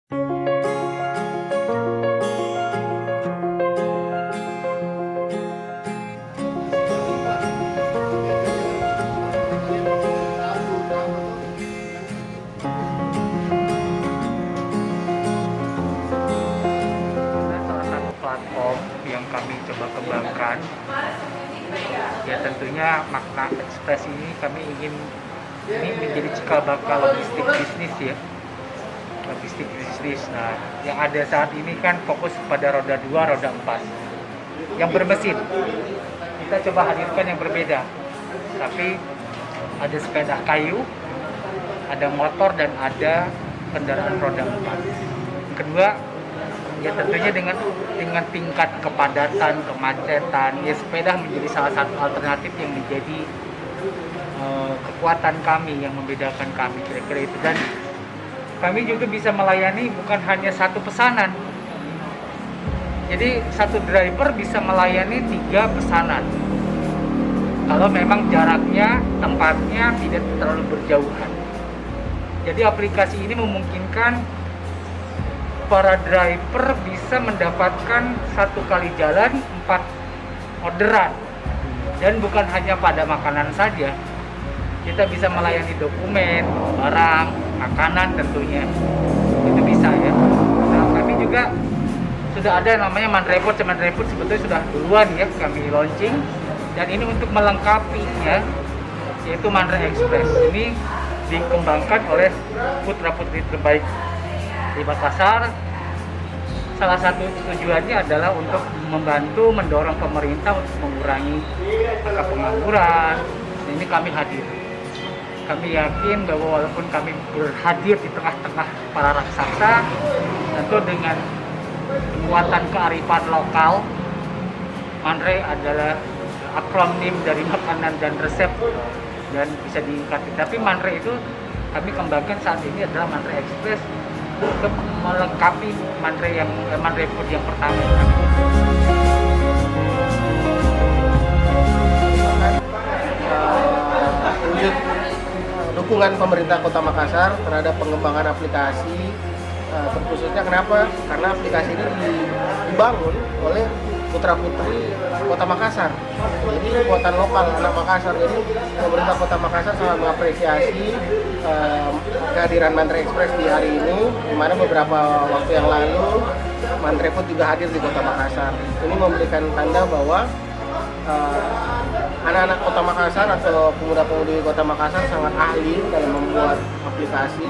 Salah satu platform yang kami coba kembangkan, ya tentunya makna ekspres ini kami ingin ini menjadi cikal bakal logistik bisnis ya, logistik bisnis. Nah, yang ada saat ini kan fokus pada roda 2, roda 4 yang bermesin. Kita coba hadirkan yang berbeda, tapi ada sepeda kayu, ada motor, dan ada kendaraan roda 4. Yang kedua, ya tentunya dengan tingkat kepadatan, kemacetan, ya sepeda menjadi salah satu alternatif yang menjadi kekuatan kami, yang membedakan kami, kira-kira itu. Dan kami juga bisa melayani bukan hanya satu pesanan, jadi satu driver bisa melayani 3 pesanan kalau memang jaraknya, tempatnya tidak terlalu berjauhan. Jadi aplikasi ini memungkinkan para driver bisa mendapatkan satu kali jalan 4 orderan, dan bukan hanya pada makanan saja, kita bisa melayani dokumen, barang, makanan tentunya, itu bisa ya. Nah, kami juga sudah ada namanya Mandrepot. Mandrepot sebetulnya sudah duluan ya kami launching, dan ini untuk melengkapinya yaitu Mandre Express. Ini dikembangkan oleh putra putri terbaik di Makassar. Salah satu tujuannya adalah untuk membantu mendorong pemerintah untuk mengurangi angka pengangguran. Ini kami hadir. Kami yakin bahwa walaupun kami berhadir di tengah-tengah para raksasa, tentu dengan kekuatan kearifan lokal, Mandre adalah akronim dari makanan dan resep, dan bisa diingkati. Tapi Mandre itu kami kembangkan saat ini adalah Mandre Express untuk melengkapi Mandre Food yang pertama. Wujud dukungan pemerintah Kota Makassar terhadap pengembangan aplikasi, terkhususnya kenapa? Karena aplikasi ini dibangun oleh putra-putri Kota Makassar. Jadi kekuatan lokal anak Makassar. Jadi pemerintah Kota Makassar sangat mengapresiasi kehadiran Mandre Express di hari ini, di mana beberapa waktu yang lalu Mandrepot juga hadir di Kota Makassar. Ini memberikan tanda bahwa anak-anak Kota Makassar atau pemuda-pemudi Kota Makassar sangat ahli dalam membuat aplikasi.